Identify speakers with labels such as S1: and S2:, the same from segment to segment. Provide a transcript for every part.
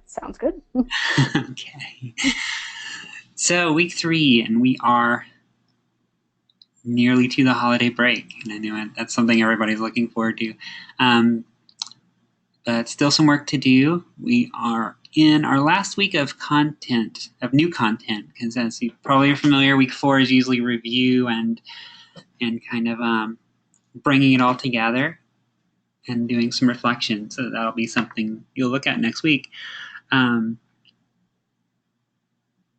S1: Sounds good.
S2: Okay. So week 3, and we are nearly to the holiday break, and I know that's something everybody's looking forward to. Um, but still some work to do. We are in our last week of new content, because as you probably are familiar, week 4 is usually review and kind of bringing it all together and doing some reflection. So that'll be something you'll look at next week. Um,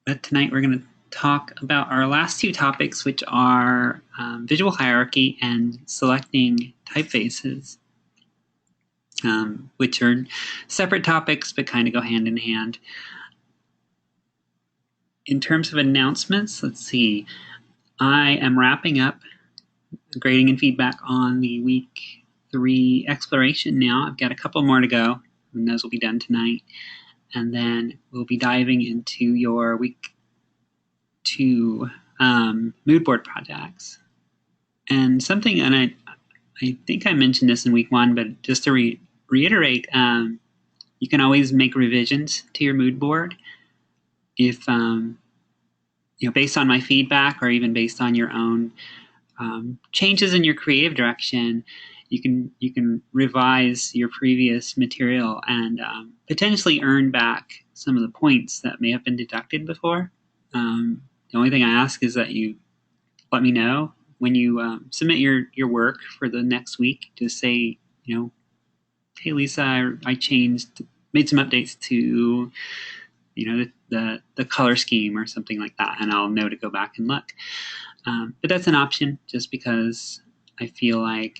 S2: but tonight we're going to talk about our last 2 topics, which are visual hierarchy and selecting typefaces, which are separate topics but kind of go hand in hand. In terms of announcements, let's see. I am wrapping up grading and feedback on the week 3 exploration now. I've got a couple more to go, and those will be done tonight. And then we'll be diving into your week 2 mood board projects. And something, and I think I mentioned this in week 1, but just to reiterate, you can always make revisions to your mood board if, based on my feedback or even based on your own changes in your creative direction. You can revise your previous material and potentially earn back some of the points that may have been deducted before. The only thing I ask is that you let me know when you submit your work for the next week. Just say, hey Lisa, I made some updates to the color scheme or something like that, and I'll know to go back and look. But that's an option, just because I feel like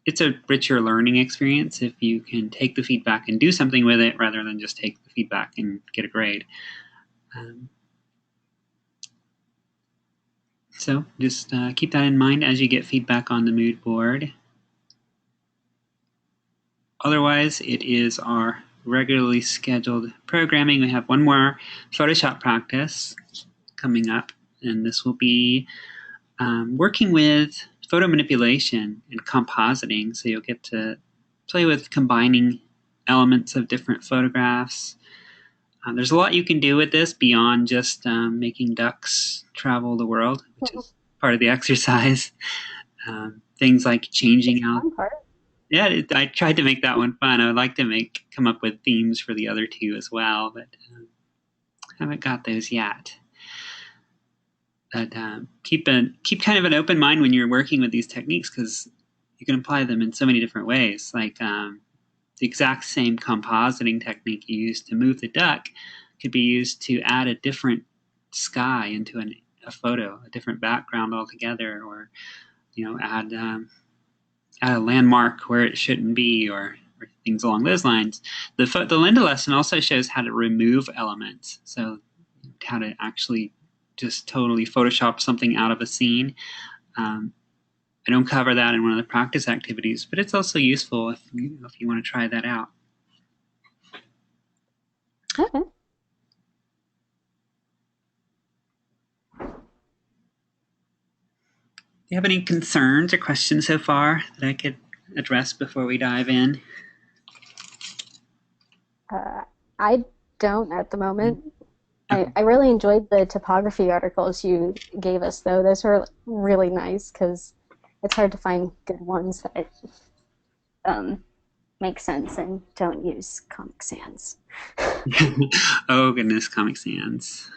S2: it's a richer learning experience if you can take the feedback and do something with it rather than just take the feedback and get a grade. So just keep that in mind as you get feedback on the mood board. Otherwise, it is our regularly scheduled programming. We have one more Photoshop practice coming up, and this will be working with photo manipulation and compositing. So you'll get to play with combining elements of different photographs. There's a lot you can do with this beyond just making ducks travel the world, which is part of the exercise. Things like changing out. Yeah, I tried to make that one fun. I would like to come up with themes for the other 2 as well, but haven't got those yet. But keep kind of an open mind when you're working with these techniques, because you can apply them in so many different ways. Like the exact same compositing technique you use to move the duck could be used to add a different sky into a photo, a different background altogether, or add a landmark where it shouldn't be, or things along those lines. The Linda lesson also shows how to remove elements, so how to actually just totally Photoshop something out of a scene. I don't cover that in one of the practice activities, but it's also useful if you want to try that out.
S1: Okay.
S2: Do you have any concerns or questions so far that I could address before we dive in?
S1: I don't at the moment. I really enjoyed the topography articles you gave us, though. Those were really nice because it's hard to find good ones that make sense and don't use Comic Sans.
S2: Oh goodness, Comic Sans.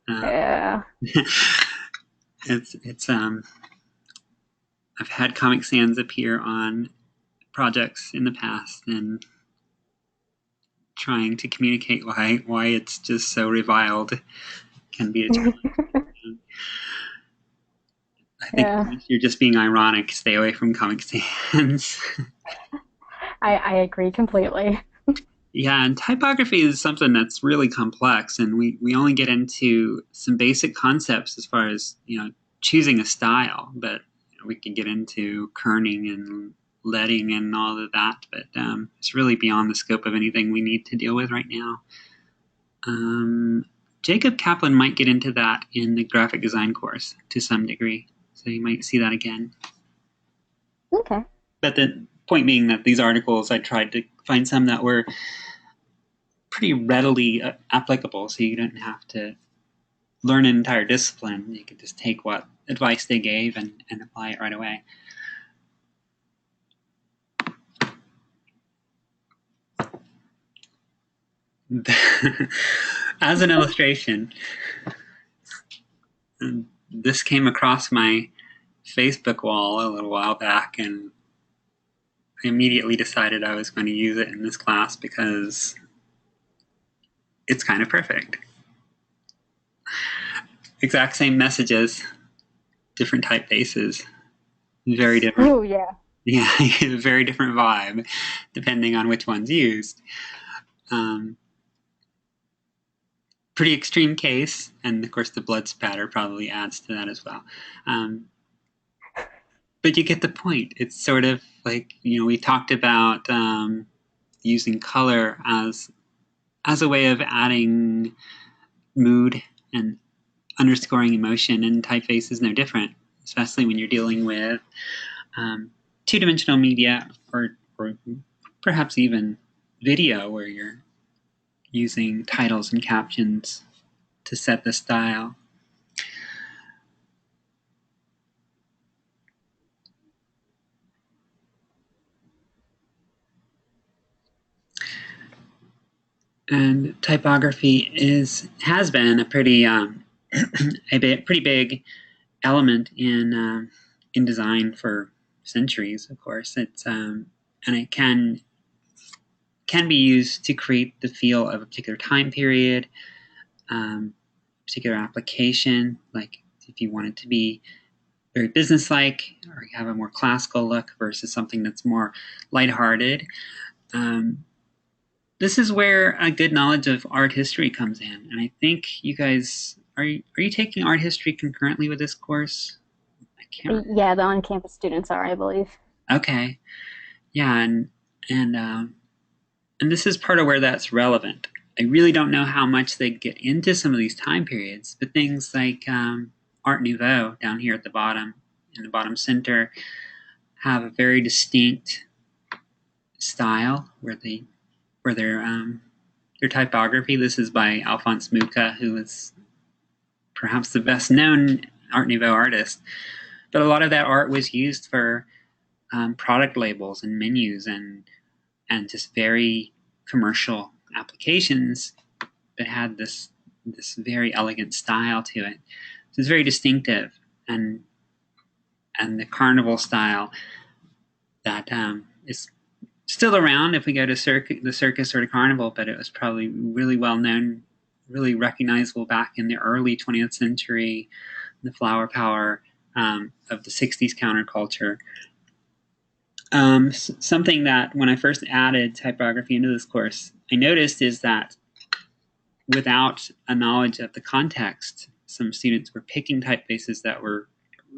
S1: Yeah.
S2: It's I've had Comic Sans appear on projects in the past, and trying to communicate why it's just so reviled can be a challenge. I think
S1: Yeah.
S2: if you're just being ironic, stay away from Comic Sans.
S1: I agree completely.
S2: Yeah, and typography is something that's really complex, and we only get into some basic concepts as far as choosing a style, but we can get into kerning and leading and all of that, but it's really beyond the scope of anything we need to deal with right now. Jacob Kaplan might get into that in the graphic design course to some degree, so you might see that again.
S1: Okay.
S2: But the point being that these articles, I tried to find some that were pretty readily applicable, so you don't have to learn an entire discipline. You can just take what advice they gave and apply it right away. As an illustration, this came across my Facebook wall a little while back, and I immediately decided I was going to use it in this class because it's kind of perfect. Exact same messages, different typefaces, very different.
S1: Oh yeah.
S2: Yeah, very different vibe depending on which one's used. Um, Pretty extreme case, and of course the blood spatter probably adds to that as well. But you get the point. It's sort of like, we talked about using color as a way of adding mood and underscoring emotion, and typeface is no different, especially when you're dealing with two-dimensional media, or perhaps even video, where you're using titles and captions to set the style. And typography has been a pretty pretty big element in design for centuries. Of course, it's and it can be used to create the feel of a particular time period, particular application. Like if you want it to be very businesslike, or you have a more classical look versus something that's more lighthearted. This is where a good knowledge of art history comes in, and I think you guys are you taking art history concurrently with this course? I can't remember.
S1: Yeah, the on-campus students are, I believe.
S2: Okay, yeah, and and this is part of where that's relevant. I really don't know how much they get into some of these time periods, but things like Art Nouveau down here at the bottom, in the bottom center, have a very distinct style where their typography. This is by Alphonse Mucha, who is perhaps the best known Art Nouveau artist. But a lot of that art was used for product labels and menus, and just very commercial applications that had this very elegant style to it. So it's very distinctive, and the carnival style that is still around if we go to the circus or the carnival, but it was probably really well known, really recognizable back in the early 20th century, the flower power of the 60s counterculture. Something that when I first added typography into this course, I noticed is that without a knowledge of the context, some students were picking typefaces that were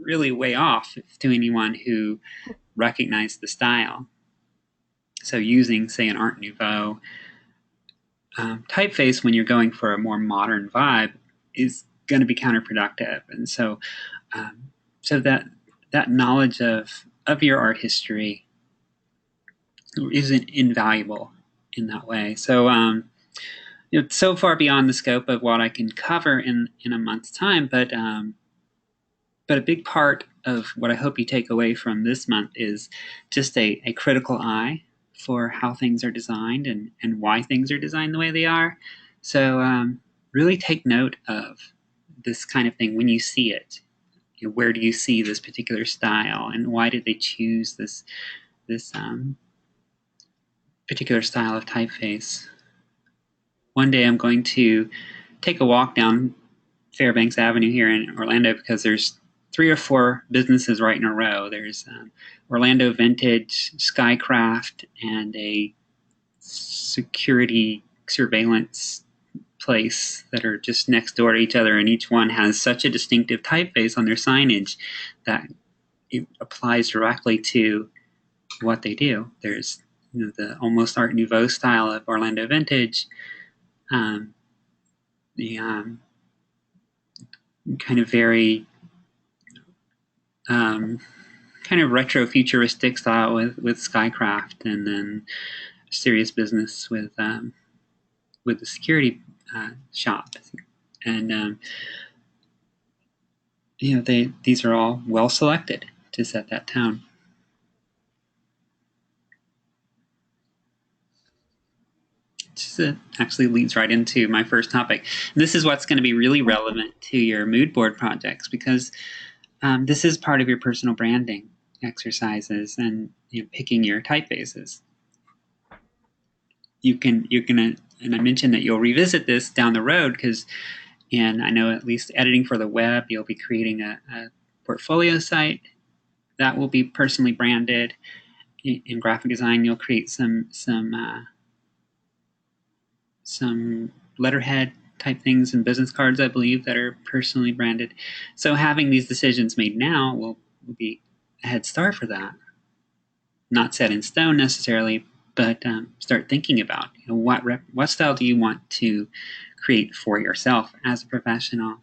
S2: really way off to anyone who recognized the style. So using, say, an Art Nouveau typeface when you're going for a more modern vibe is going to be counterproductive. And so that knowledge of your art history isn't invaluable in that way. So it's so far beyond the scope of what I can cover in a month's time, but a big part of what I hope you take away from this month is just a critical eye for how things are designed, and why things are designed the way they are. So really take note of this kind of thing when you see it. Where do you see this particular style, and why did they choose this particular style of typeface? One day I'm going to take a walk down Fairbanks Avenue here in Orlando, because there's 3 or 4 businesses right in a row. There's Orlando Vintage, Skycraft, and a security surveillance place that are just next door to each other, and each one has such a distinctive typeface on their signage that it applies directly to what they do. There's the almost Art Nouveau style of Orlando Vintage, the kind of very kind of retro futuristic style with Skycraft, and then serious business with with the security shop, and these are all well selected to set that tone. This actually leads right into my first topic. This is what's going to be really relevant to your mood board projects, because this is part of your personal branding exercises and picking your typefaces. You're gonna, and I mentioned that you'll revisit this down the road because, and I know at least editing for the web, you'll be creating a portfolio site that will be personally branded. In graphic design, you'll create some letterhead type things and business cards, I believe, that are personally branded. So having these decisions made now will be a head start for that. Not set in stone necessarily, but start thinking about what style do you want to create for yourself as a professional.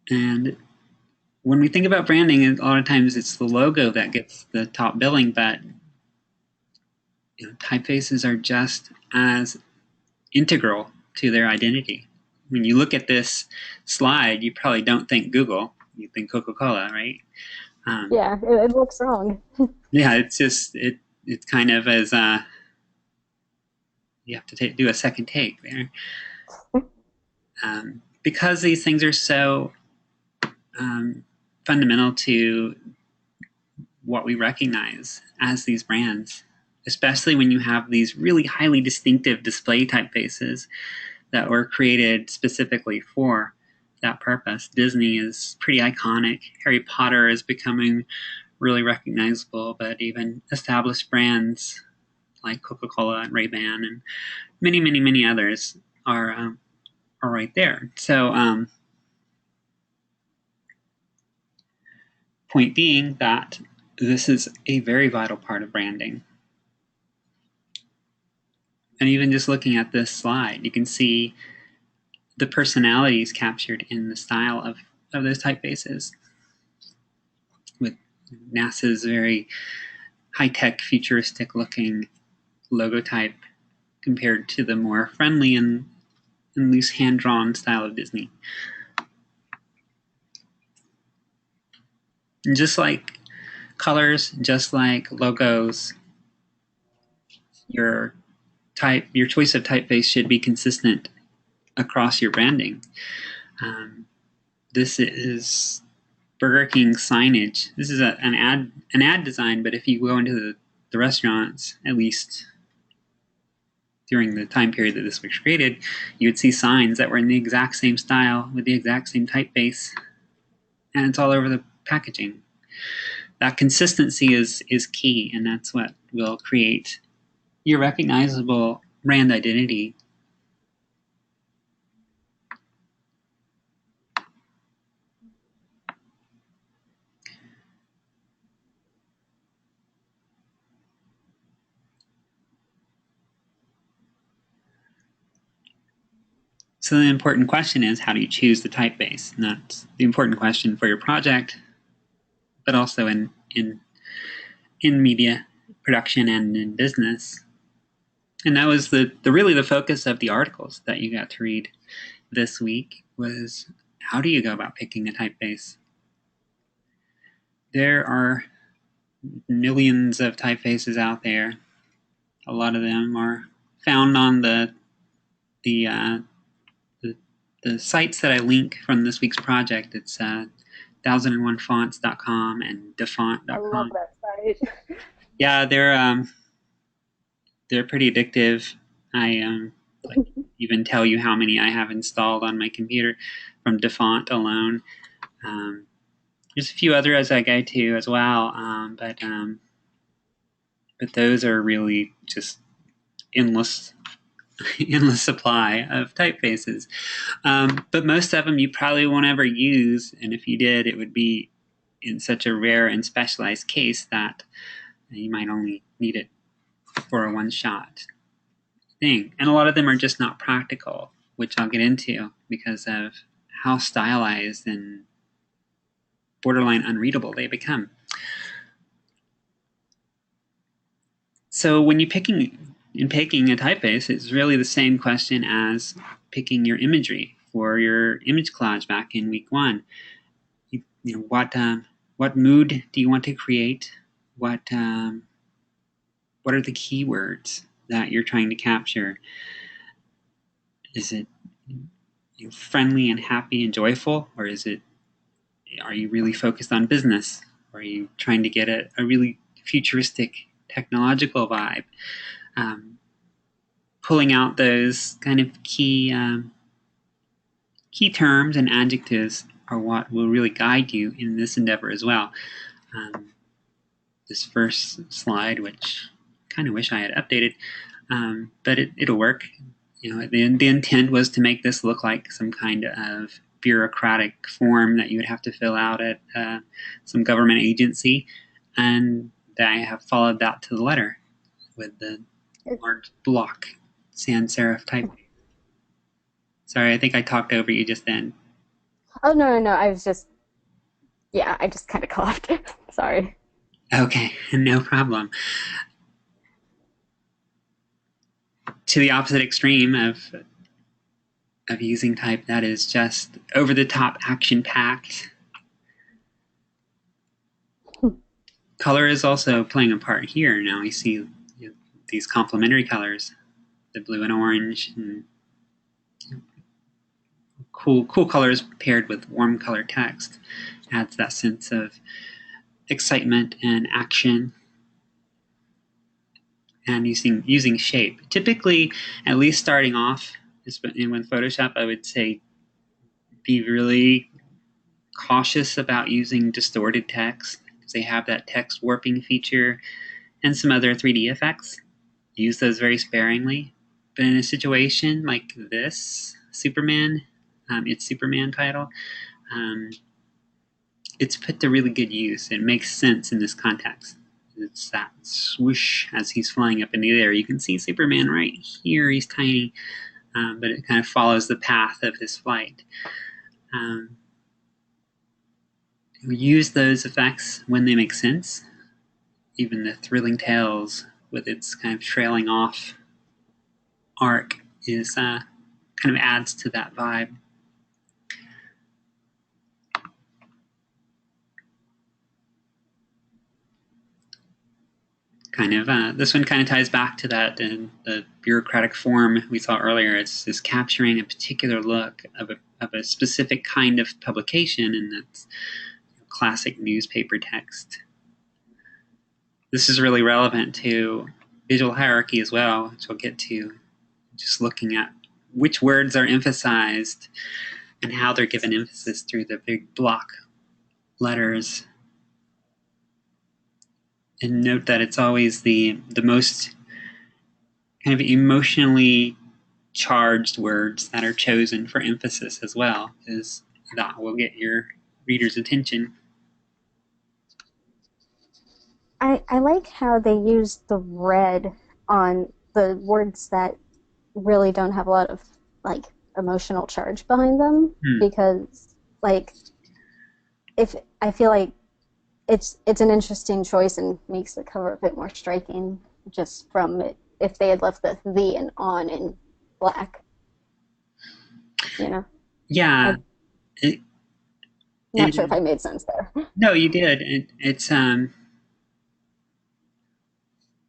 S2: And when we think about branding, a lot of times it's the logo that gets the top billing, but typefaces are just as integral to their identity. When you look at this slide, you probably don't think Google, you think Coca-Cola, right?
S1: Yeah, it looks wrong.
S2: Yeah, it's kind of as you have to do a second take there, because these things are so fundamental to what we recognize as these brands, especially when you have these really highly distinctive display typefaces that were created specifically for that purpose. Disney is pretty iconic. Harry Potter is becoming really recognizable, but even established brands like Coca-Cola and Ray-Ban and many, many, many others are right there. So point being that this is a very vital part of branding. And even just looking at this slide, you can see the personalities captured in the style of those typefaces, with NASA's very high-tech, futuristic-looking logo type compared to the more friendly and loose hand-drawn style of Disney. And just like colors, just like logos, your choice of typeface should be consistent across your branding. This is Burger King signage. This is an ad design, but if you go into the restaurants, at least during the time period that this was created, you would see signs that were in the exact same style with the exact same typeface, and it's all over the packaging. That consistency is key, and that's what will create your recognizable brand identity. So the important question is, how do you choose the typeface? And that's the important question for your project, but also in media production and in business. And that was really the focus of the articles that you got to read this week, was how do you go about picking a typeface? There are millions of typefaces out there. A lot of them are found on the sites that I link from this week's project. It's 1001fonts.com and
S1: I love
S2: defont.com.
S1: that site.
S2: Yeah, they're pretty addictive. I like even tell you how many I have installed on my computer from defont alone. There's a few others I go to as well, but those are really just endless supply of typefaces. But most of them you probably won't ever use, and if you did, it would be in such a rare and specialized case that you might only need it for a one-shot thing. And a lot of them are just not practical, which I'll get into because of how stylized and borderline unreadable they become. So when you picking a typeface, it's really the same question as picking your imagery for your image collage back in week one. What mood do you want to create? What are the keywords that you're trying to capture? Is it friendly and happy and joyful, or are you really focused on business? Or are you trying to get a really futuristic technological vibe? Um, Pulling out those kind of key terms and adjectives are what will really guide you in this endeavor as well. Um, this first slide, which I kind of wish I had updated, but it'll work. The intent was to make this look like some kind of bureaucratic form that you would have to fill out at some government agency, and I have followed that to the letter with the large block sans serif type. Sorry, I think I talked over you just then.
S1: Oh, no, no, no. I was just, yeah, I just kind of coughed. Sorry.
S2: Okay, no problem. To the opposite extreme of using type that is just over the top, action packed. Color is also playing a part here. Now we see these complementary colors, the blue and orange, and cool colors paired with warm color text adds that sense of excitement and action. And using shape. Typically, at least starting off with Photoshop, I would say be really cautious about using distorted text because they have that text warping feature and some other 3D effects. Use those very sparingly. But in a situation like this, Superman, its Superman title, um, it's put to really good use. It makes sense in this context. It's that swoosh as he's flying up in the air. You can see Superman right here. He's tiny, but it kind of follows the path of his flight. We use those effects when they make sense. Even the thrilling tales with its kind of trailing off arc is kind of adds to that vibe. This one kind of ties back to that the bureaucratic form we saw earlier. It's capturing a particular look of a specific kind of publication, and that's classic newspaper text. This is really relevant to visual hierarchy as well, which we'll get to. Just looking at which words are emphasized and how they're given emphasis through the big block letters. And note that it's always the most kind of emotionally charged words that are chosen for emphasis as well, because that will get your reader's attention.
S1: I like how they use the red on the words that really don't have a lot of like emotional charge behind them
S2: Hmm.
S1: because like if I feel like it's an interesting choice and makes the cover a bit more striking just from it if they had left the and on in black, you know.
S2: Yeah,
S1: I'm
S2: it,
S1: not sure if
S2: it,
S1: I made sense there.
S2: no, you did. It's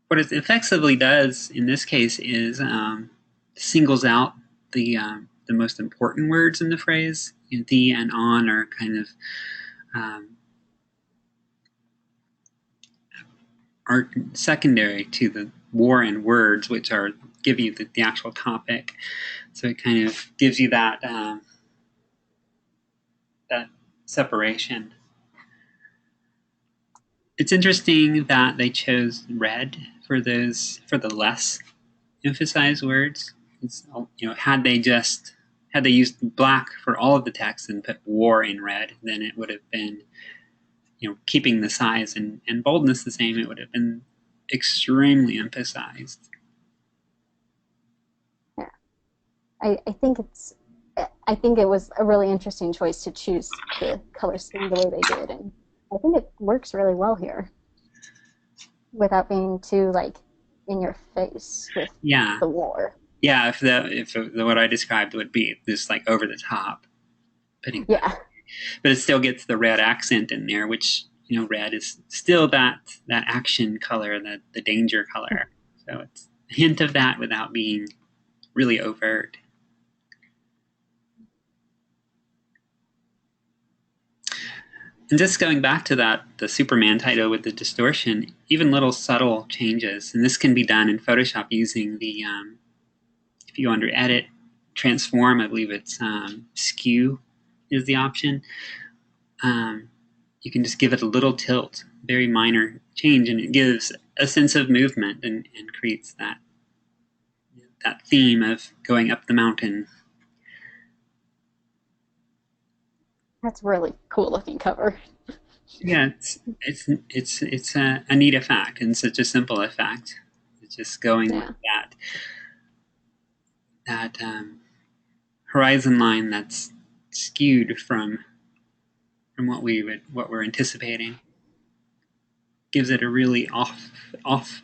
S2: what it effectively does in this case is singles out the most important words in the phrase. The and on are kind of um, are secondary to the war and words, which are give you the actual topic. So it kind of gives you that separation. It's interesting that they chose red for the less emphasized words. It's, had they used black for all of the text and put war in red, then it would have been, keeping the size and boldness the same. It would have been extremely emphasized.
S1: Yeah, I think I think it was a really interesting choice to choose the color scheme the way they did, and I think it works really well here without being too like in your face with
S2: Yeah,
S1: the war.
S2: yeah. If what I described would be this like over the top, putting that,
S1: Yeah,
S2: but it still gets the red accent in there, which red is still that action color, the danger color. So it's a hint of that without being really overt. And just going back to that, the Superman title with the distortion, even little subtle changes, and this can be done in Photoshop using if you go under Edit, Transform, I believe it's Skew is the option. Um, you can just give it a little tilt, very minor change, and it gives a sense of movement and creates that theme of going up the mountain.
S1: that's really cool looking cover.
S2: Yeah, it's a neat effect and such a simple effect. It's just going with
S1: Yeah.
S2: that horizon line that's skewed from what we're anticipating. Gives it a really off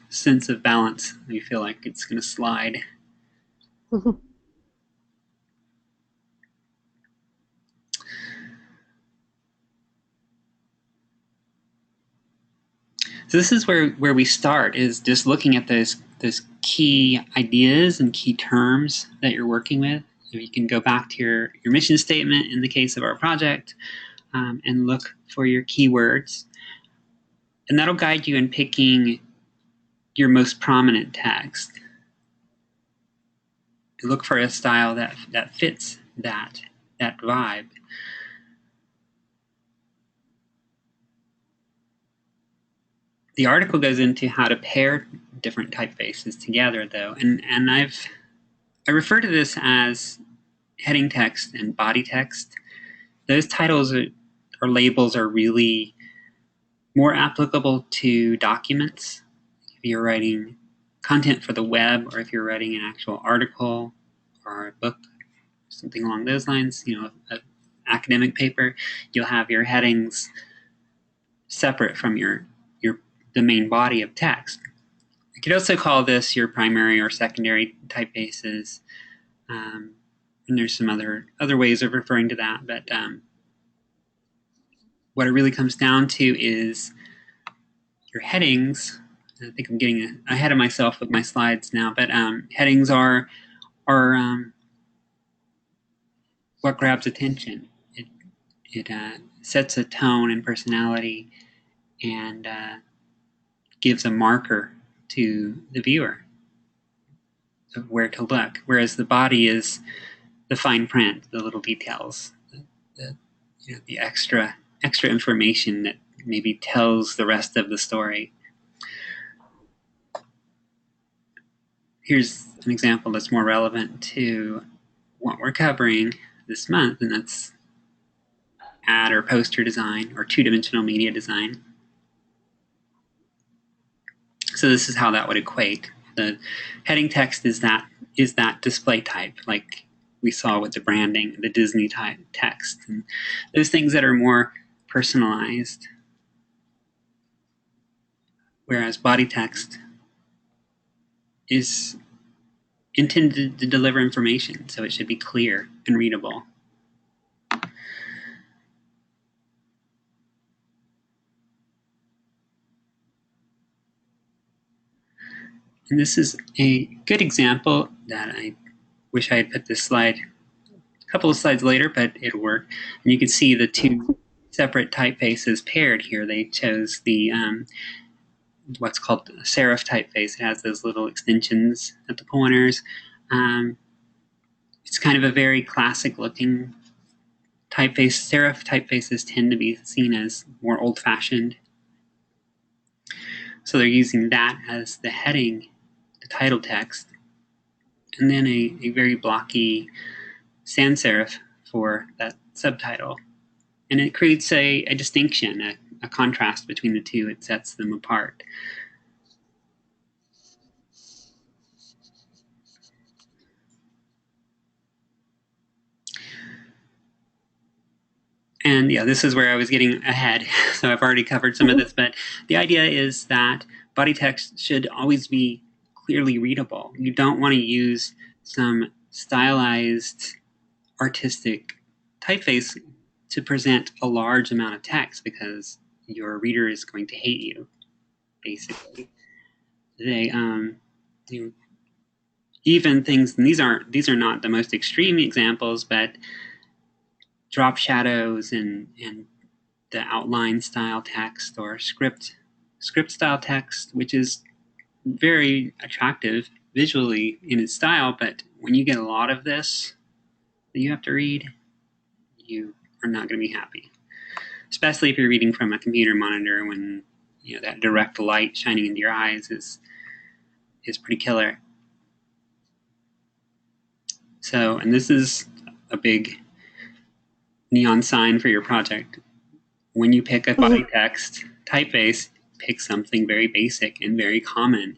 S2: sense of balance. You feel like it's going to slide. So this is where we start, is just looking at those key ideas and key terms that you're working with. So you can go back to your mission statement in the case of our project, and look for your keywords. And that'll guide you in picking your most prominent text. Look for a style that fits that vibe. The article goes into how to pair different typefaces together, though, and I refer to this as heading text and body text. Those titles or labels are really more applicable to documents. If you're writing content for the web, or if you're writing an actual article or a book, something along those lines, an academic paper, you'll have your headings separate from your the main body of text. You could also call this your primary or secondary typefaces, and there's some other ways of referring to that. But what it really comes down to is your headings. I think I'm getting ahead of myself with my slides now, but headings are what grabs attention. It sets a tone and personality, and gives a marker to the viewer of where to look. Whereas the body is the fine print, the little details, the, the extra information that maybe tells the rest of the story. Here's an example that's more relevant to what we're covering this month, and that's ad or poster design or two-dimensional media design. So this is how that would equate. The heading text is that display type, like we saw with the branding, the Disney type text, and those things that are more personalized. Whereas body text is intended to deliver information, so it should be clear and readable. And this is a good example that I wish I had put this slide a couple of slides later, but it'll work. And you can see the two separate typefaces paired here. They chose the what's called serif typeface. It has those little extensions at the pointers. It's kind of a very classic looking typeface. Serif typefaces tend to be seen as more old fashioned. So they're using that as the heading, the title text, and then a very blocky sans serif for that subtitle. And it creates a distinction, a contrast between the two. It sets them apart. And yeah, this is where I was getting ahead. So I've already covered some of this, but the idea is that body text should always be clearly readable. You don't want to use some stylized artistic typeface to present a large amount of text because your reader is going to hate you, basically. They you know, even things, and these are not the most extreme examples, but drop shadows and the outline style text or script style text, which is very attractive visually in its style, but when you get a lot of this that you have to read, you are not going to be happy. Especially if you're reading from a computer monitor when that direct light shining into your eyes is pretty killer. So, and this is a big neon sign for your project. When you pick a body text typeface, pick something very basic and very common.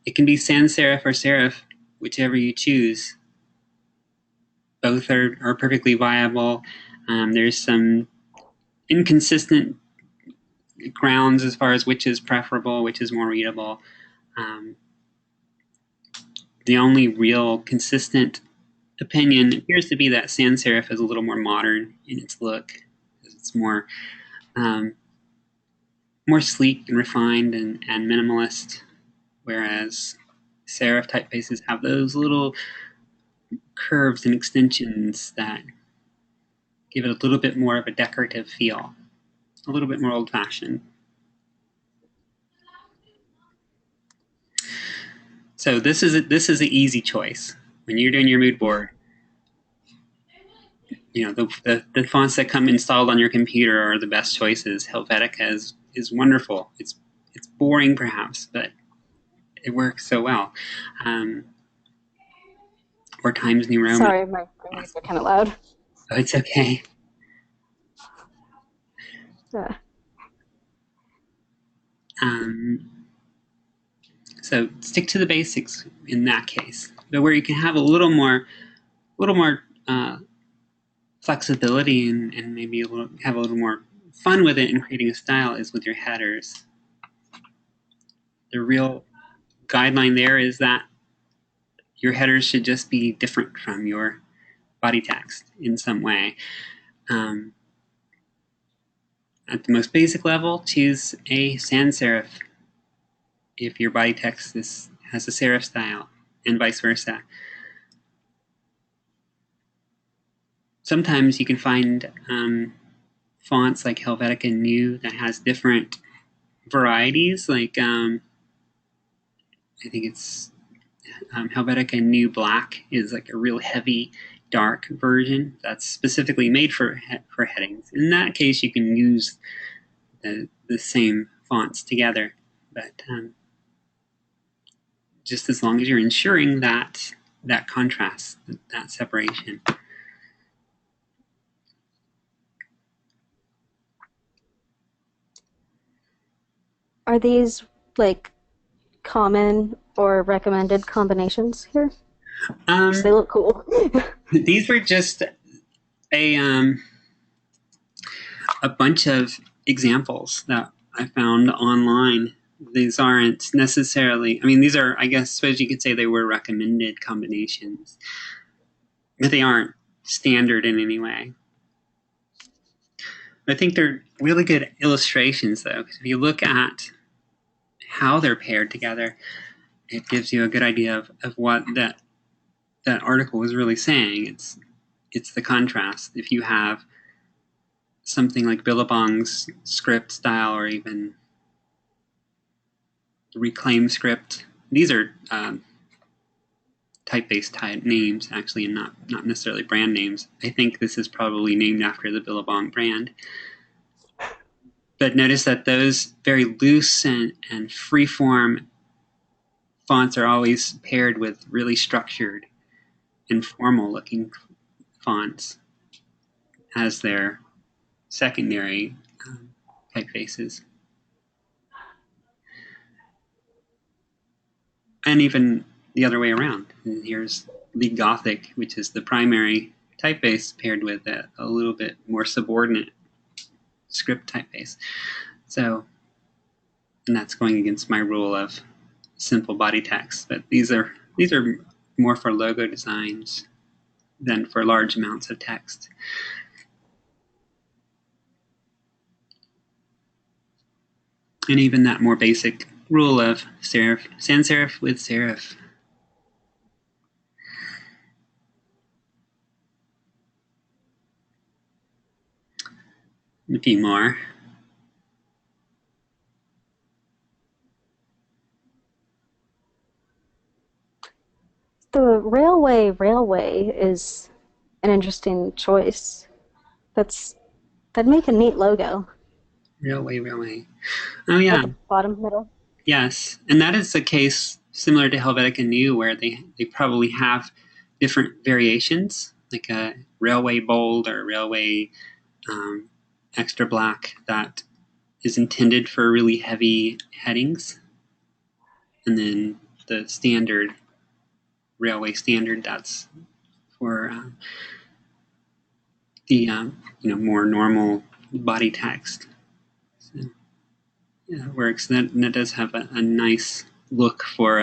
S2: It can be sans serif or serif, whichever you choose. Both are perfectly viable. There's some inconsistent grounds as far as which is preferable, which is more readable. The only real consistent opinion appears to be that sans serif is a little more modern in its look. It's um, more sleek and refined and minimalist, whereas serif typefaces have those little curves and extensions that give it a little bit more of a decorative feel, a little bit more old-fashioned. So this is an easy choice when you're doing your mood board. The fonts that come installed on your computer are the best choices. Helvetica is wonderful. It's boring perhaps, but it works so well. Or Times New Roman.
S1: Sorry, my roomies are kind of loud.
S2: Oh, it's okay.
S1: Uh,
S2: Um, so stick to the basics in that case. But where you can have a little more flexibility and maybe have a little more fun with it in creating a style is with your headers. The real guideline there is that your headers should just be different from your body text in some way. At the most basic level, choose a sans serif if your body text has a serif style, and vice versa. Sometimes you can find fonts like Helvetica New that has different varieties. Like I think it's Helvetica New Black is like a real heavy, dark version that's specifically made for headings. In that case, you can use the same fonts together, but just as long as you're ensuring that contrast, that separation.
S1: are these like common or recommended combinations here? Because they
S2: Um,
S1: look cool.
S2: these were just a a bunch of examples that I found online. These aren't necessarily, I mean, these are, I guess, suppose you could say they were recommended combinations, but they aren't standard in any way. I think they're really good illustrations, though, because if you look at how they're paired together, it gives you a good idea of what that article was really saying. It's the contrast. If you have something like Billabong's script style or even Reclaim script, these are typeface type names actually, and not necessarily brand names. I think this is probably named after the Billabong brand. But notice that those very loose and free-form fonts are always paired with really structured and formal-looking fonts as their secondary typefaces. And even the other way around. And here's Lead Gothic, which is the primary typeface paired with a little bit more subordinate script typeface. So, and that's going against my rule of simple body text. But these are more for logo designs than for large amounts of text. And even that more basic rule of serif, sans serif with serif. A few more.
S1: The railway is an interesting choice. That'd make a neat logo.
S2: Railway. Oh yeah,
S1: Like a bottom middle.
S2: yes. And that is the case similar to Helvetica New, where they probably have different variations, like a railway bold or railway extra black that is intended for really heavy headings. And then the standard railway standard, that's for the more normal body text. So, yeah, it works. That does have a nice look for.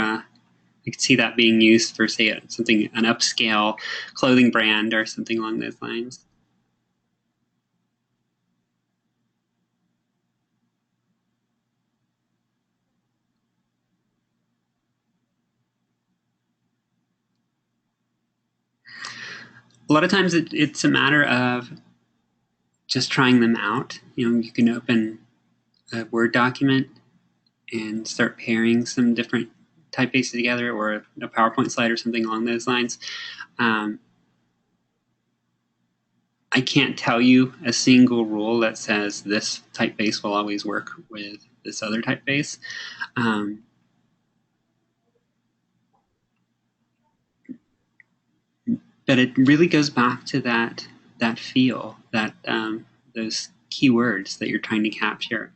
S2: You can see that being used for, say, an upscale clothing brand or something along those lines. A lot of times it's a matter of just trying them out. You can open a Word document and start pairing some different typefaces together, or a PowerPoint slide or something along those lines. I can't tell you a single rule that says this typeface will always work with this other typeface. But it really goes back to that feel, that those keywords that you're trying to capture.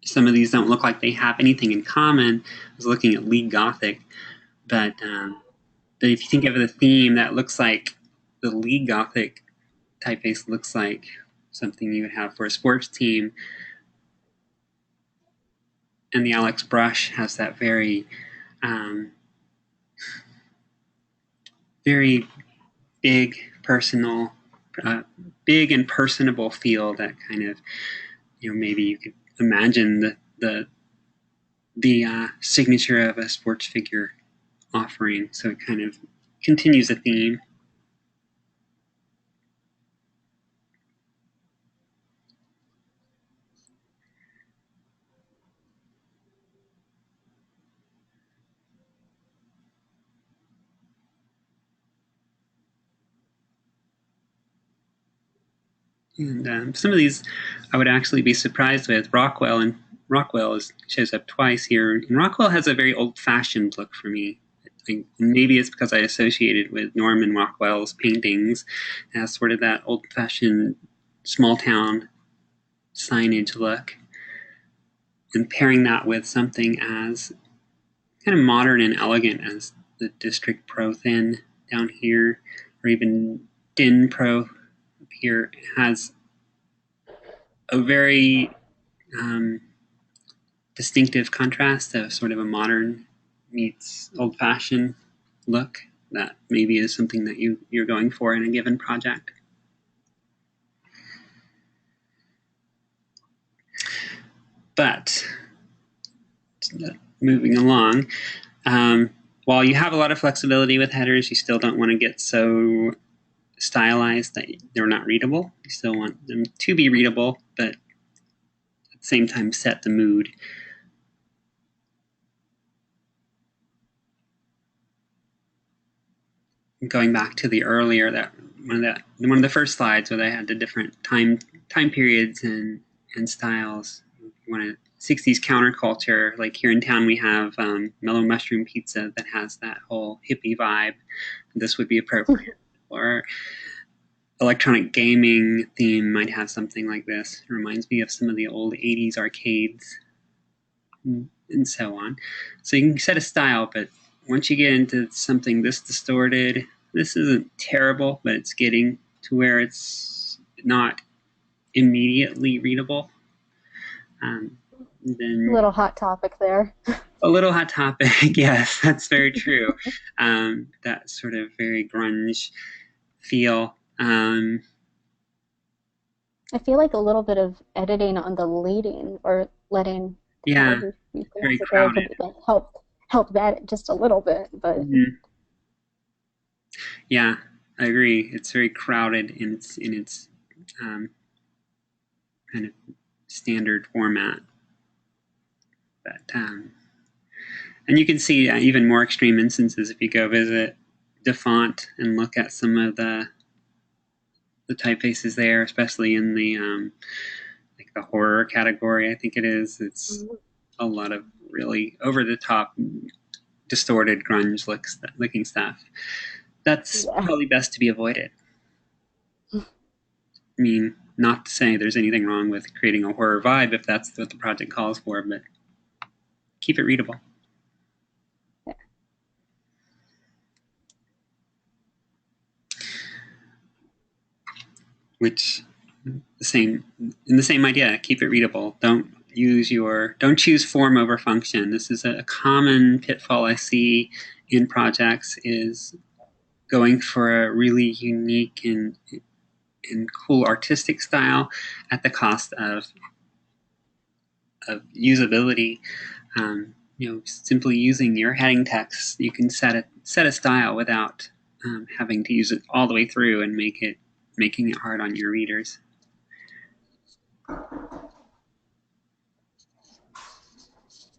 S2: Some of these don't look like they have anything in common. I was looking at League Gothic, but if you think of the theme, that looks like the League Gothic typeface looks like something you would have for a sports team, and the Alex Brush has that very very big personal big and personable feel that kind of, maybe you could imagine the signature of a sports figure offering. So it kind of continues a theme. And some of these I would actually be surprised with. Rockwell shows up twice here, and Rockwell has a very old-fashioned look for me. Maybe it's because I associated with Norman Rockwell's paintings. It has sort of that old-fashioned small-town signage look. And pairing that with something as kind of modern and elegant as the District Pro Thin down here, or even Din Pro up here, has a very distinctive contrast of sort of a modern meets old-fashioned look that maybe is something that you're going for in a given project. But moving along, while you have a lot of flexibility with headers, you still don't want to get so stylized that they're not readable. You still want them to be readable, but at the same time set the mood. Going back to the earlier, that one of the first slides where they had the different time periods and styles. You want to 60s counterculture, like here in town we have Mellow Mushroom Pizza that has that whole hippie vibe. This would be appropriate. Or electronic gaming theme might have something like this. It reminds me of some of the old 80s arcades and so on. So you can set a style, but once you get into something this distorted, this isn't terrible, but it's getting to where it's not immediately readable. Um,
S1: A
S2: then
S1: little hot topic there.
S2: a little hot topic, yes, that's very true. That sort of very grunge feel.
S1: I feel like a little bit of editing on the leading or letting the
S2: Yeah,
S1: editors do
S2: very
S1: things there
S2: crowded.
S1: could like help that just a little bit, but
S2: Mhm. Yeah, I agree. It's very crowded in its um, kind of standard format. But and you can see even more extreme instances if you go visit DeFont and look at some of the typefaces there, especially in the like the horror category. I think it is. It's a lot of really over the top, distorted grunge looking stuff. That's
S1: yeah.
S2: probably best to be avoided. I mean, not to say there's anything wrong with creating a horror vibe if that's what the project calls for, but keep it readable. Which the same in the same idea. Keep it readable. Don't choose form over function. This is a common pitfall I see in projects is going for a really unique and cool artistic style at the cost of usability. Simply using your heading text, you can set a style without having to use it all the way through and making it hard on your readers.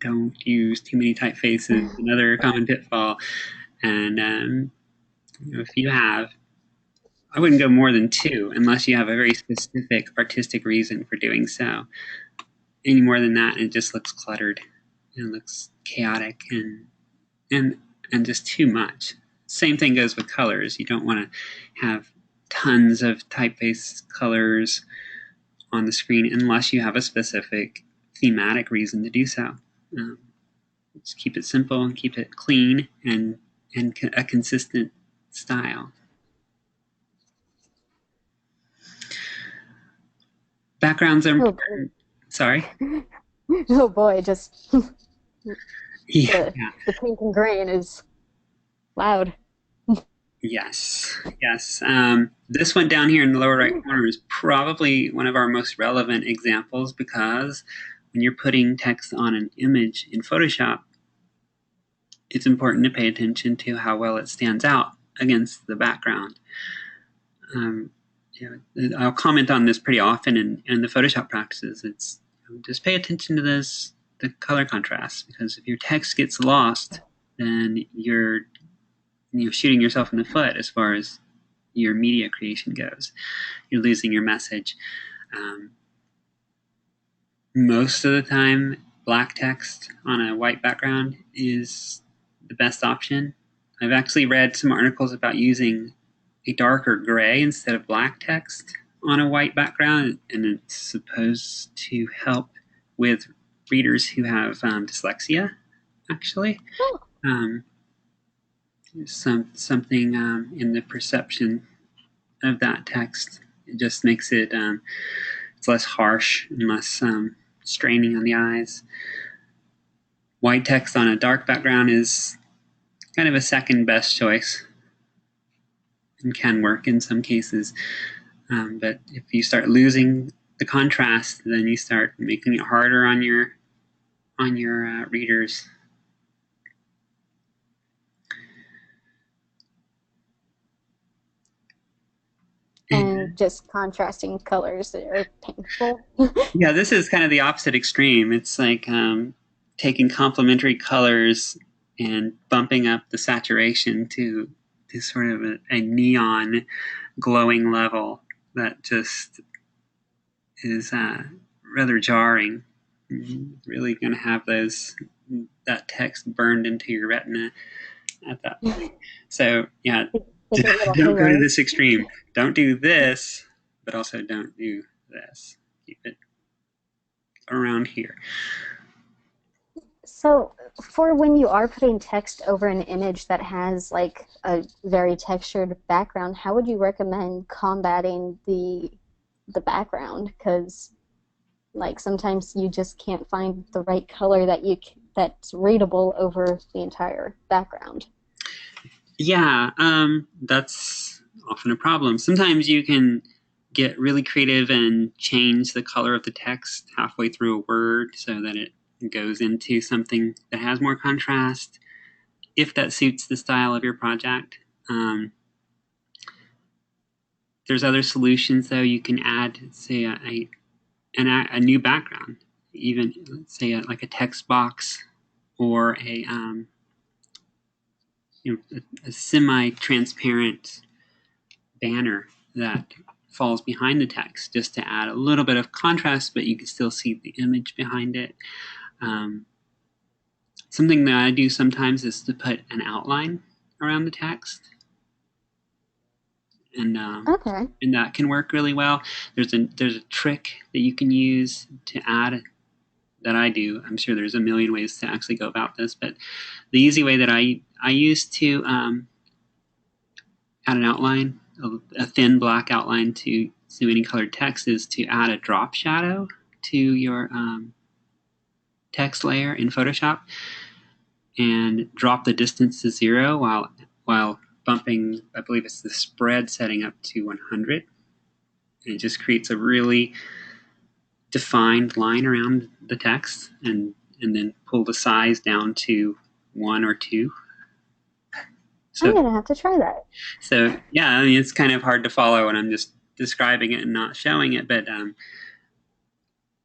S2: Don't use too many typefaces. Another common pitfall. And if you have, I wouldn't go more than two unless you have a very specific artistic reason for doing so. Any more than that, it just looks cluttered and looks chaotic and and just too much. Same thing goes with colors. You don't want to have tons of typeface colors on the screen unless you have a specific thematic reason to do so. Um, just keep it simple and keep it clean and a consistent style. Backgrounds are
S1: Oh boy.
S2: important. Sorry.
S1: Oh boy, just
S2: Yeah.
S1: the pink and green is loud.
S2: Yes. Yes. This one down here in the lower right corner is probably one of our most relevant examples because when you're putting text on an image in Photoshop, it's important to pay attention to how well it stands out against the background. Um, I'll comment on this pretty often in the Photoshop practices. It's just pay attention to the color contrast, because if your text gets lost, then you're shooting yourself in the foot as far as your media creation goes. You're losing your message. Um, Most of the time, black text on a white background is the best option. I've actually read some articles about using a darker gray instead of black text on a white background, and it's supposed to help with readers who have dyslexia, actually.
S1: Oh,
S2: Um, something in the perception of that text. It just makes it's less harsh and less straining on the eyes. White text on a dark background is kind of a second best choice and can work in some cases. But if you start losing the contrast, then you start making it harder on your readers.
S1: and
S2: And
S1: just contrasting colors that are painful.
S2: yeah, this is kind of the opposite extreme. It's like taking complementary colors and bumping up the saturation to sort of a neon glowing level that just is rather jarring. You're really going to have that text burned into your retina at that point. So yeah,
S1: Make it a little
S2: don't go to
S1: halo.
S2: this extreme. Don't do this, but also don't do this. Keep it around here.
S1: So, for when you are putting text over an image that has like a very textured background, how would you recommend combating the the background because like sometimes you just can't find the right color that's readable over the entire background.
S2: Yeah, that's often a problem. Sometimes you can get really creative and change the color of the text halfway through a word so that it goes into something that has more contrast, if that suits the style of your project. Um, there's other solutions, though. You can add, say, a new background, even, say, like a text box or a semi-transparent banner that falls behind the text just to add a little bit of contrast, but you can still see the image behind it. Um, Something that I do sometimes is to put an outline around the text, and
S1: Okay.
S2: and that can work really well. There's a trick that you can use to add that I do. I'm sure there's a million ways to actually go about this, but the easy way that I use to add an outline, a thin black outline to any colored text, is to add a drop shadow to your text layer in Photoshop and drop the distance to 0 while bumping, I believe it's the spread setting up to 100. And it just creates a really defined line around the text, and then pull the size down to 1 or 2.
S1: I'm
S2: So
S1: gonna have to try that.
S2: so yeah, I mean it's kind of hard to follow when I'm just describing it and not showing it, but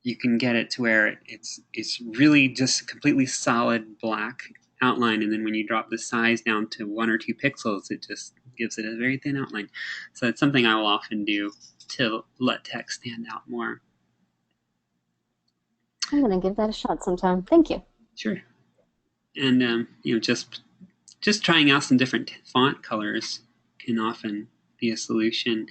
S2: you can get it to where it's really just a completely solid black outline, and then when you drop the size down to 1 or 2 pixels, it just gives it a very thin outline. So it's something I will often do to let text stand out more.
S1: I'm gonna give that a shot sometime. Thank you.
S2: Sure. And just trying out some different font colors can often be a solution.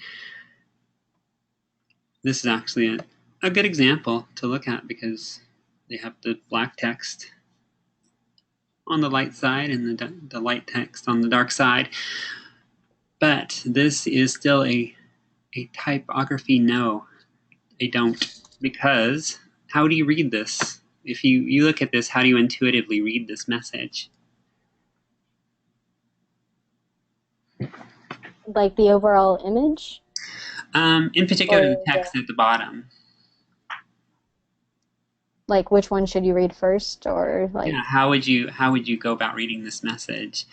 S2: This is actually a good example to look at because they have the black text on the light side and the light text on the dark side. But this is still a typography no. I don't. Because how do you read this? If you look at this, how do you intuitively read this message?
S1: Like the overall image,
S2: In particular, the
S1: or
S2: text at the bottom.
S1: like which one should you read first, or like
S2: Yeah, how would you go about reading this message?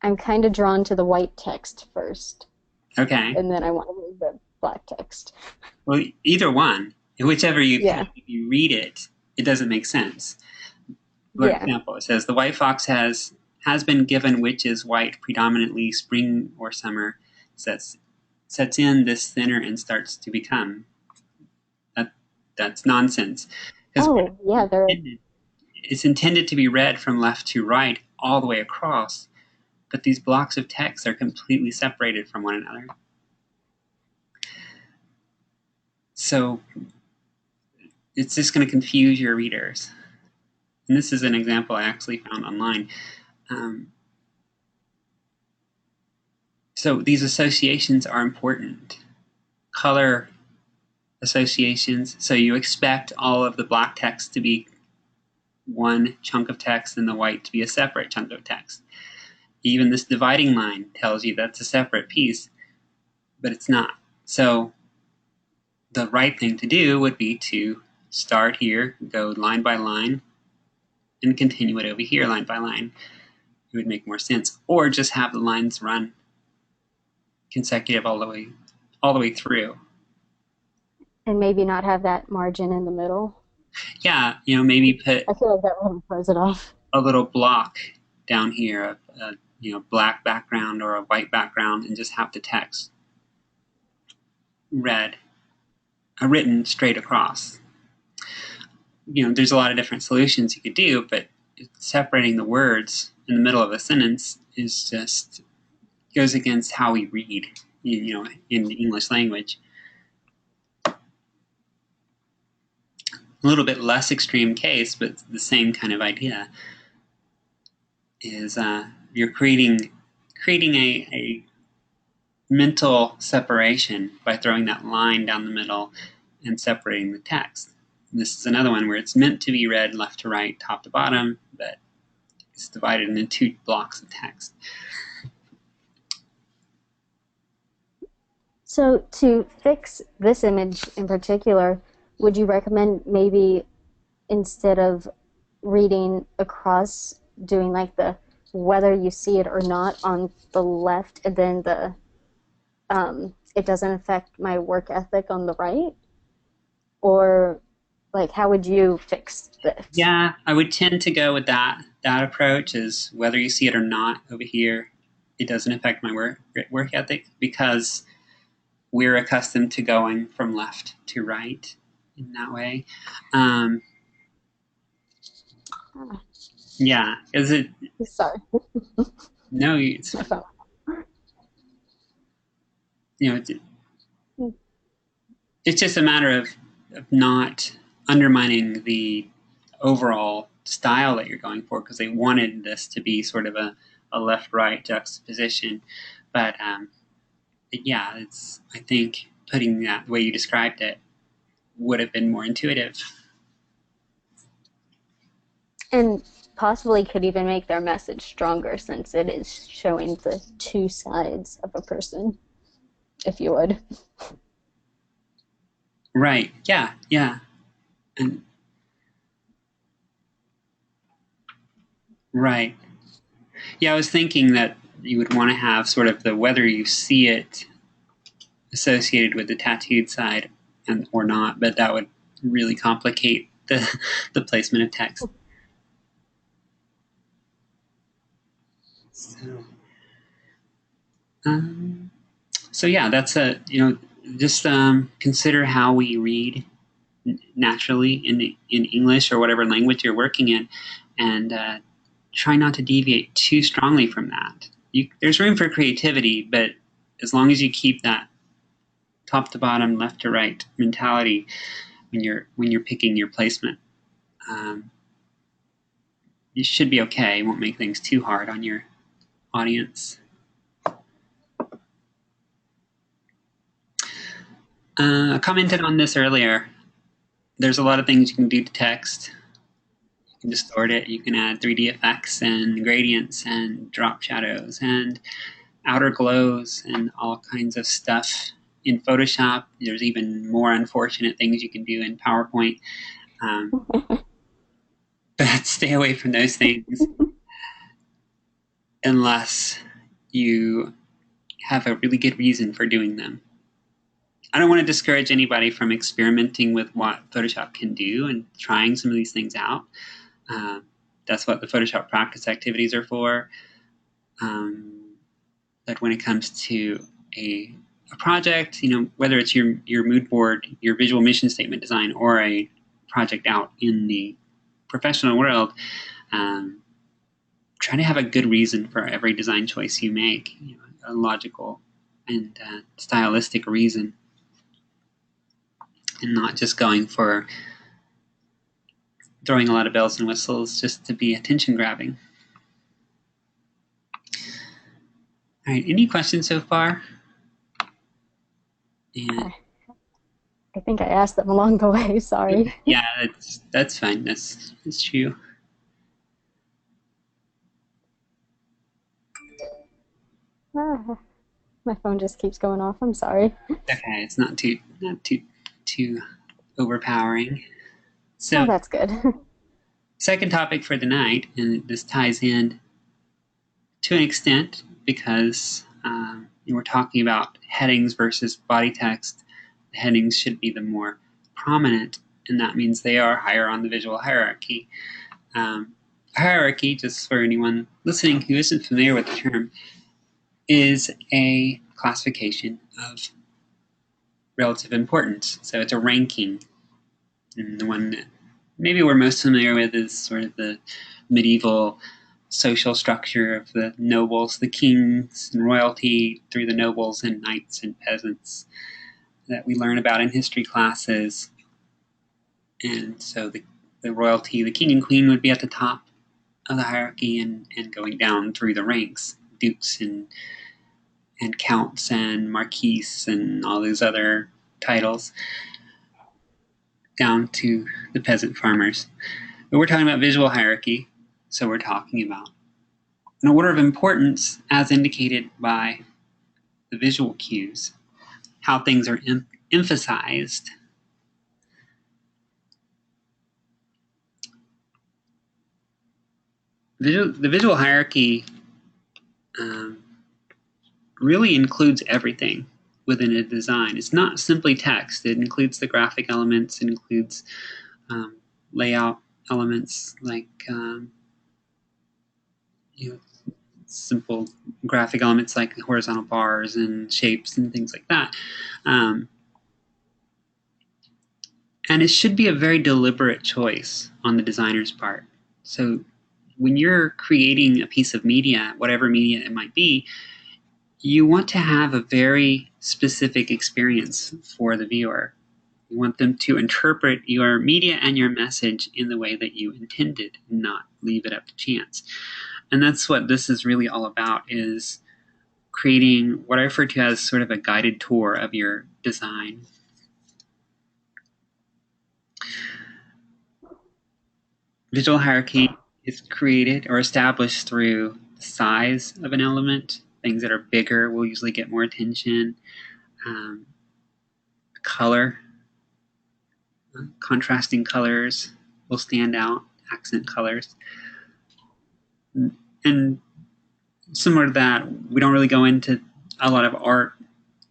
S1: I'm kind of drawn to the white text first,
S2: Okay.
S1: and then I want to read the black text.
S2: Well, either one, whichever you pick,
S1: Yeah,
S2: if you read it, it doesn't make sense. For
S1: yeah.
S2: example, it says the white fox has been given which is white predominantly spring or summer, sets sets in this thinner and starts to become. That that's nonsense. Because
S1: Oh, yeah, they're
S2: it's intended to be read from left to right all the way across, but these blocks of text are completely separated from one another. So it's just going to confuse your readers. And this is an example I actually found online. Um, so these associations are important. Color associations. So you expect all of the black text to be one chunk of text and the white to be a separate chunk of text. Even this dividing line tells you that's a separate piece, but it's not. So the right thing to do would be to start here, go line by line, and continue it over here line by line. It would make more sense. Or just have the lines run consecutive all the way through.
S1: and maybe not have that margin in the middle.
S2: Yeah, maybe put
S1: I feel like that really throws it off.
S2: a little block down here of black background or a white background, and just have the text read, written straight across. There's a lot of different solutions you could do, but separating the words in the middle of a sentence is just goes against how we read, in the English language. A little bit less extreme case, but the same kind of idea is you're creating a mental separation by throwing that line down the middle and separating the text. And this is another one where it's meant to be read left to right, top to bottom, but it's divided into two blocks of text.
S1: So to fix this image in particular, would you recommend maybe instead of reading across, doing like the whether you see it or not on the left, and then the it doesn't affect my work ethic on the right? Or like how would you fix this?
S2: Yeah, I would tend to go with that approach is whether you see it or not over here, it doesn't affect my work ethic because we're accustomed to going from left to right in that way. Um,
S1: Ah,
S2: yeah, is it
S1: sorry,
S2: no? It's
S1: my phone.
S2: you know it's just a matter of not undermining the overall style that you're going for because they wanted this to be sort of a left-right juxtaposition. But yeah, it's I think putting that the way you described it would have been more intuitive.
S1: And possibly could even make their message stronger since it is showing the two sides of a person, if you would.
S2: Right. Yeah. Yeah. And right. Yeah, I was thinking that you would want to have sort of the whether you see it associated with the tattooed side and or not, but that would really complicate the placement of text. So, um, so yeah, that's a just consider how we read naturally in English or whatever language you're working in, and try not to deviate too strongly from that. There's room for creativity, but as long as you keep that top to bottom, left to right mentality when you're picking your placement, um, you should be okay. It won't make things too hard on your audience. I commented on this earlier. There's a lot of things you can do to text. You can distort it. You can add 3D effects and gradients and drop shadows and outer glows and all kinds of stuff in Photoshop. There's even more unfortunate things you can do in PowerPoint. Um, but stay away from those things unless you have a really good reason for doing them. I don't want to discourage anybody from experimenting with what Photoshop can do and trying some of these things out. Uh, that's what the Photoshop practice activities are for. But when it comes to a project, whether it's your mood board, your visual mission statement design, or a project out in the professional world, um, try to have a good reason for every design choice you make, a logical and stylistic reason, and not just going for throwing a lot of bells and whistles just to be attention grabbing. All right, any questions so far? And
S1: I think I asked them along the way. Sorry.
S2: yeah, that's fine. That's true.
S1: Ah, my phone just keeps going off. I'm sorry.
S2: Okay, it's not too overpowering.
S1: Oh,
S2: So,
S1: that's good.
S2: second topic for the night, and this ties in to an extent because we're talking about headings versus body text. The headings should be the more prominent, and that means they are higher on the visual hierarchy. Hierarchy, just for anyone listening who isn't familiar with the term, is a classification of relative importance. So it's a ranking. And the one that maybe we're most familiar with is sort of the medieval social structure of the nobles, the kings and royalty, through the nobles and knights and peasants that we learn about in history classes. And so the royalty, the king and queen would be at the top of the hierarchy and going down through the ranks, dukes and counts and marquise and all these other titles down to the peasant farmers. But we're talking about visual hierarchy, so we're talking about an order of importance as indicated by the visual cues, how things are emphasized. The visual hierarchy um, really includes everything within a design. It's not simply text. It includes the graphic elements. It includes layout elements like you know, simple graphic elements like horizontal bars and shapes and things like that. And it should be a very deliberate choice on the designer's part. So when you're creating a piece of media, whatever media it might be, you want to have a very specific experience for the viewer. You want them to interpret your media and your message in the way that you intended, not leave it up to chance. And that's what this is really all about, is creating what I refer to as sort of a guided tour of your design. Visual hierarchy is created or established through the size of an element. Things that are bigger will usually get more attention. Color, contrasting colors will stand out, accent colors. And similar to that, we don't really go into a lot of art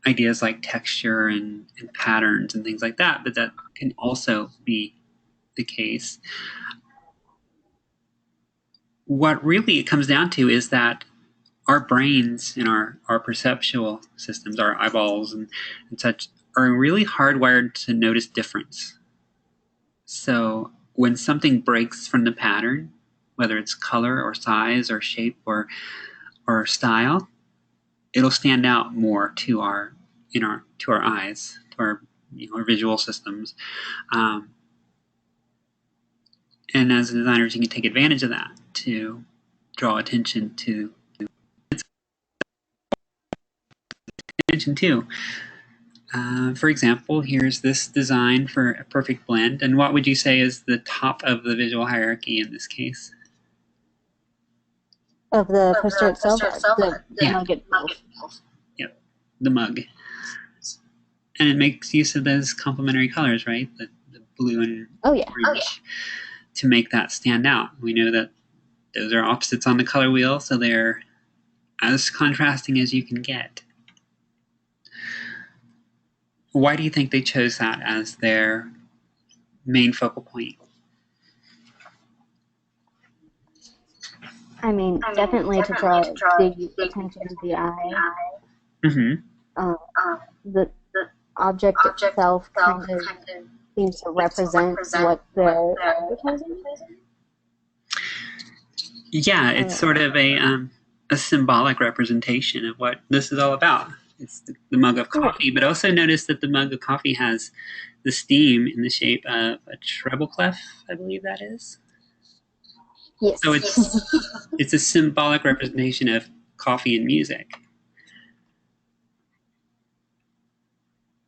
S2: ideas like texture and patterns and things like that, but that can also be the case. What really it comes down to is that our brains and our perceptual systems, our eyeballs and such, are really hardwired to notice difference. So when something breaks from the pattern, whether it's color or size or shape or style, it'll stand out more to our eyes, to our visual systems. And as designers, you can take advantage of that to draw attention to too. For example, here's this design for a perfect blend. And what would you say is the top of the visual hierarchy in this case?
S1: Of the poster itself, the
S2: Yeah.
S1: mug itself.
S2: Yep, the mug. And it makes use of those complementary colors, right? The blue and orange to make that stand out. We know that those are opposites on the color wheel, so they're as contrasting as you can get. Why do you think they chose that as their main focal point?
S1: I mean, definitely to draw the attention of the eye.
S2: Mm-hmm.
S1: The object itself kind of seems to represent what they're advertising.
S2: Yeah, it's sort of a symbolic representation of what this is all about. It's the mug of coffee, but also notice that the mug of coffee has the steam in the shape of a treble clef, I believe that is.
S1: Yes.
S2: So it's a symbolic representation of coffee and music.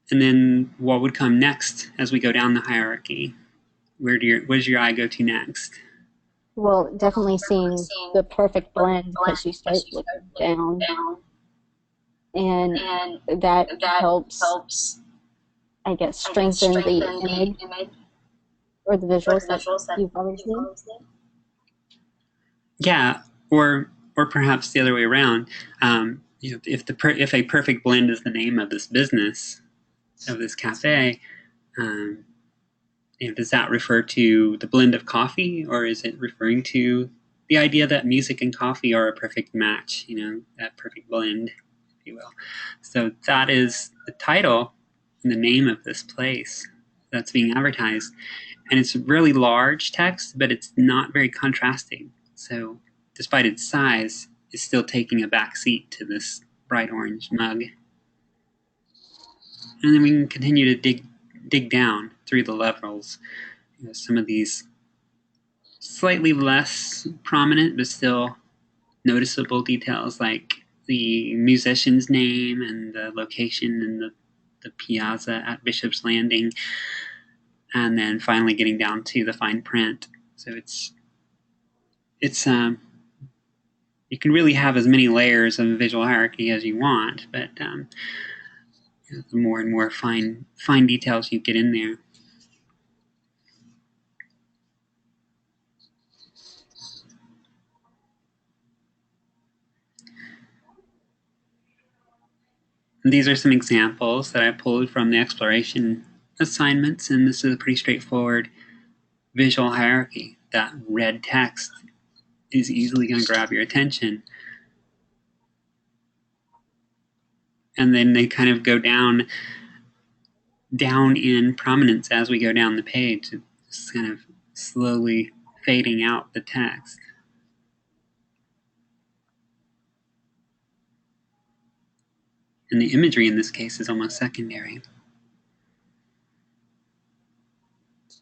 S2: And then what would come next as we go down the hierarchy? Where does your eye go to next?
S1: Well, definitely seeing the perfect blend because you start looking down, and that helps, I guess, strengthen the image or the visuals that you've already seen.
S2: Yeah, or perhaps the other way around. If a perfect blend is the name of this business, of this cafe, does that refer to the blend of coffee, or is it referring to the idea that music and coffee are a perfect match? That perfect blend, if you will. So that is the title and the name of this place that's being advertised, and it's really large text, but it's not very contrasting. So despite its size, it's still taking a back seat to this bright orange mug. And then we can continue to dig down through the levels. Some of these slightly less prominent but still noticeable details, like the musician's name and the location and the piazza at Bishop's Landing, and then finally getting down to the fine print. So it's you can really have as many layers of visual hierarchy as you want, but the more and more fine details you get in there. And these are some examples that I pulled from the exploration assignments, and this is a pretty straightforward visual hierarchy. That red text is easily going to grab your attention. And then they kind of go down in prominence as we go down the page. It's kind of slowly fading out the text. And the imagery in this case is almost secondary.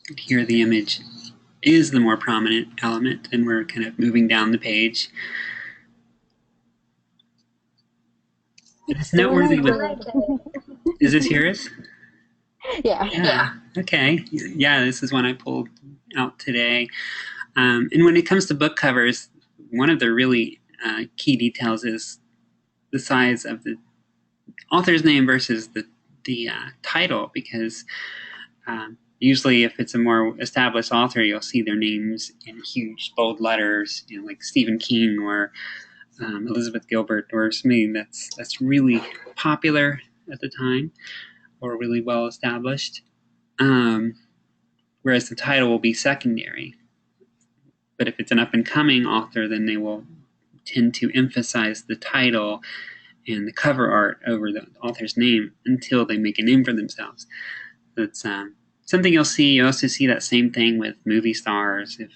S2: And here the image is the more prominent element, and we're kind of moving down the page. It's noteworthy with. Is this yours?
S1: Yeah.
S2: Okay. Yeah, this is one I pulled out today. And when it comes to book covers, one of the really key details is the size of the author's name versus the title, because usually if it's a more established author, you'll see their names in huge bold letters, like Stephen King or Elizabeth Gilbert or something that's really popular at the time or really well established. Whereas the title will be secondary. But if it's an up-and-coming author, then they will tend to emphasize the title and the cover art over the author's name until they make a name for themselves. That's something you'll see. You also see that same thing with movie stars. If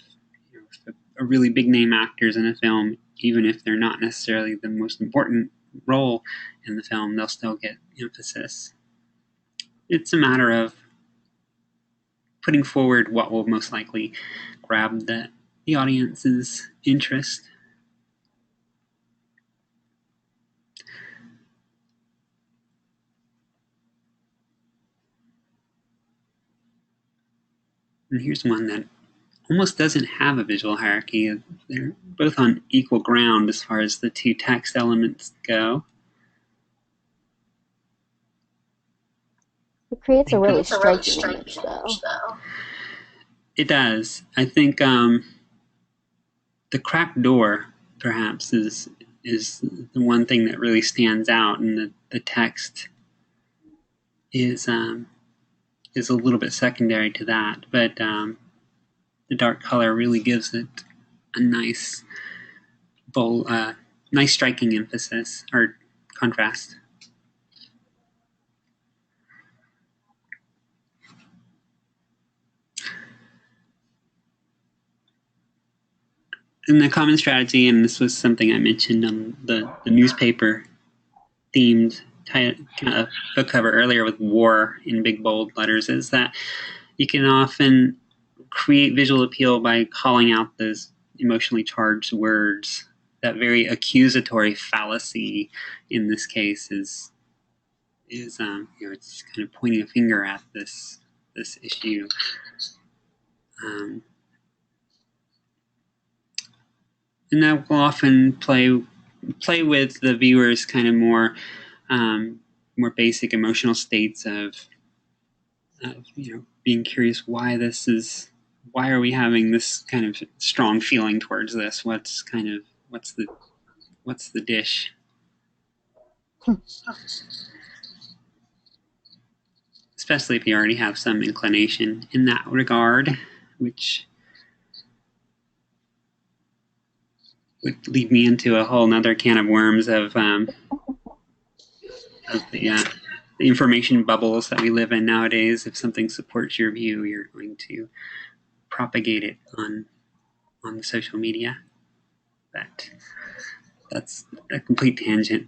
S2: a really big name actor's in a film, even if they're not necessarily the most important role in the film, they'll still get emphasis. It's a matter of putting forward what will most likely grab the audience's interest. And here's one that almost doesn't have a visual hierarchy. They're both on equal ground as far as the two text elements go.
S1: It creates a really striking image, though.
S2: It does. I think the cracked door, perhaps, is the one thing that really stands out, and the text is a little bit secondary to that. But the dark color really gives it a nice, bold, nice striking emphasis or contrast. And the common strategy, and this was something I mentioned on the newspaper themed book cover earlier with war in big bold letters, is that you can often create visual appeal by calling out those emotionally charged words. That very accusatory fallacy in this case is it's kind of pointing a finger at this issue. And that will often play with the viewer's kind of more basic emotional states of being curious why are we having this kind of strong feeling towards this? What's the dish? Especially if you already have some inclination in that regard, which would lead me into a whole nother can of worms of the information bubbles that we live in nowadays. If something supports your view, you're going to propagate it on the social media. But that's a complete tangent.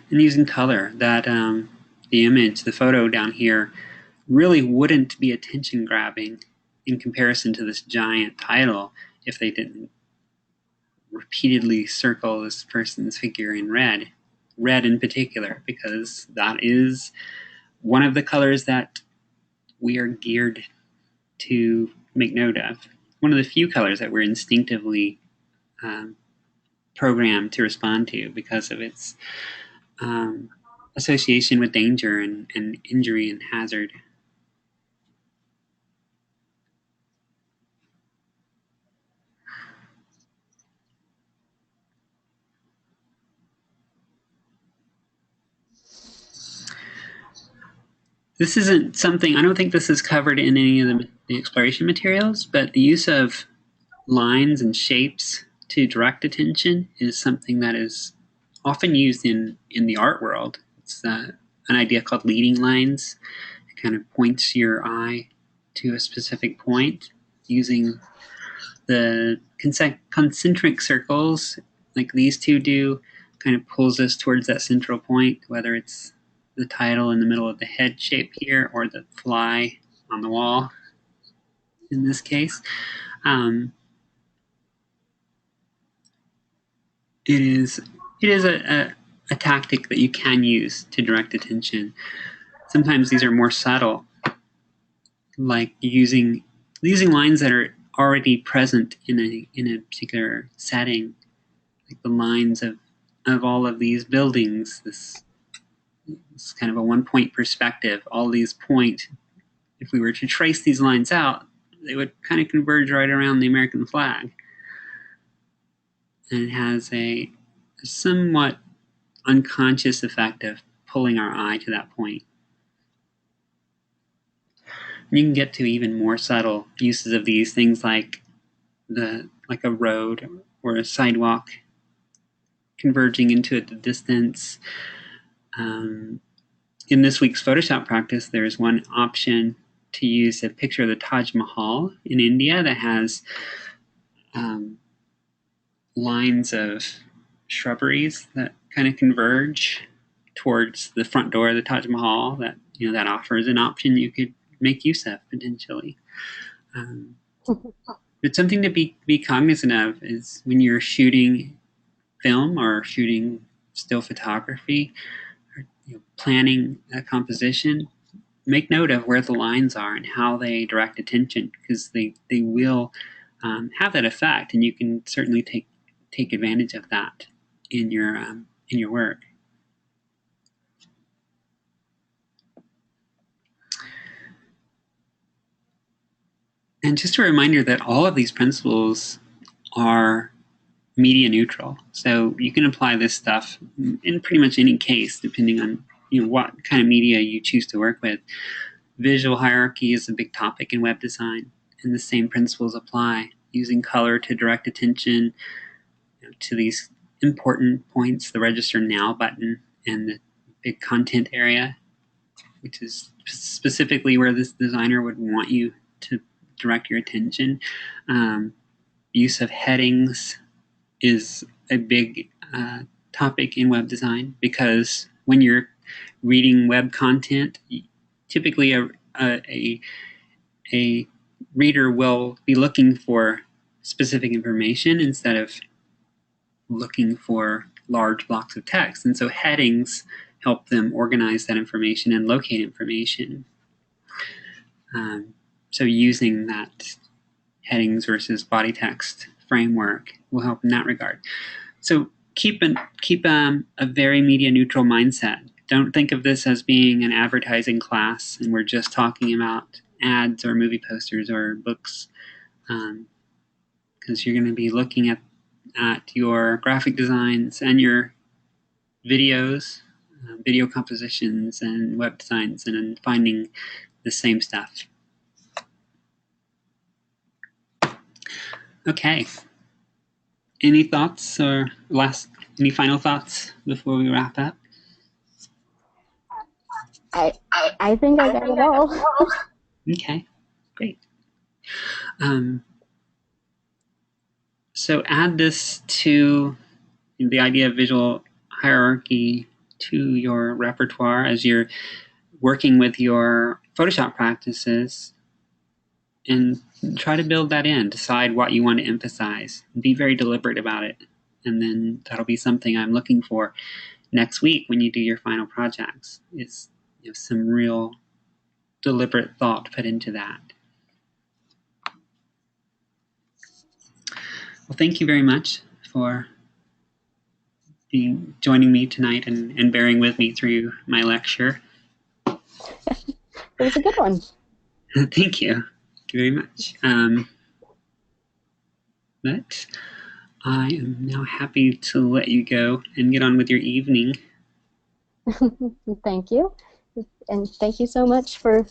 S2: And using color, that the image, the photo down here really wouldn't be attention grabbing in comparison to this giant title if they didn't repeatedly circle this person's figure in red in particular, because that is one of the colors that we are geared to make note of. One of the few colors that we're instinctively um, programmed to respond to because of its um, association with danger and injury and hazard. This isn't something, I don't think this is covered in any of the exploration materials, but the use of lines and shapes to direct attention is something that is often used in the art world. It's an idea called leading lines. It kind of points your eye to a specific point using the concentric circles like these two do, kind of pulls us towards that central point, whether it's the title in the middle of the head shape here or the fly on the wall in this case. Um, it is a tactic that you can use to direct attention. Sometimes these are more subtle, like using lines that are already present in a particular setting, like the lines of all of these buildings. This kind of a 1 point perspective. All these points, if we were to trace these lines out, they would kind of converge right around the American flag. And it has a somewhat unconscious effect of pulling our eye to that point. And you can get to even more subtle uses of these things like a road or a sidewalk converging into the distance. In this week's Photoshop practice, there's one option to use a picture of the Taj Mahal in India that has lines of shrubberies that kind of converge towards the front door of the Taj Mahal. That offers an option you could make use of potentially. But something to be cognizant of is when you're shooting film or shooting still photography, or planning a composition, make note of where the lines are and how they direct attention, because they will have that effect, and you can certainly take advantage of that in your work. And just a reminder that all of these principles are media neutral, so you can apply this stuff in pretty much any case, depending on what kind of media you choose to work with. Visual hierarchy is a big topic in web design, and the same principles apply. Using color to direct attention to these important points, the register now button and the big content area, which is specifically where this designer would want you to direct your attention. Use of headings is a big topic in web design, because when you're reading web content, typically a reader will be looking for specific information instead of looking for large blocks of text. And so headings help them organize that information and locate information. So using that headings versus body text framework will help in that regard. So keep a very media neutral mindset. Don't think of this as being an advertising class and we're just talking about ads or movie posters or books, because you're going to be looking at your graphic designs and your videos, video compositions and web designs, and finding the same stuff. Okay. Any thoughts or any final thoughts before we wrap up?
S1: I think I got it all.
S2: Okay, great. So add this to the idea of visual hierarchy to your repertoire as you're working with your Photoshop practices and try to build that in. Decide what you want to emphasize. Be very deliberate about it. And then that'll be something I'm looking for next week when you do your final projects. Is some real deliberate thought put into that. Well, thank you very much for joining me tonight and bearing with me through my lecture.
S1: It was a good one.
S2: Thank you. Thank you very much. But I am now happy to let you go and get on with your evening.
S1: Thank you. And thank you so much for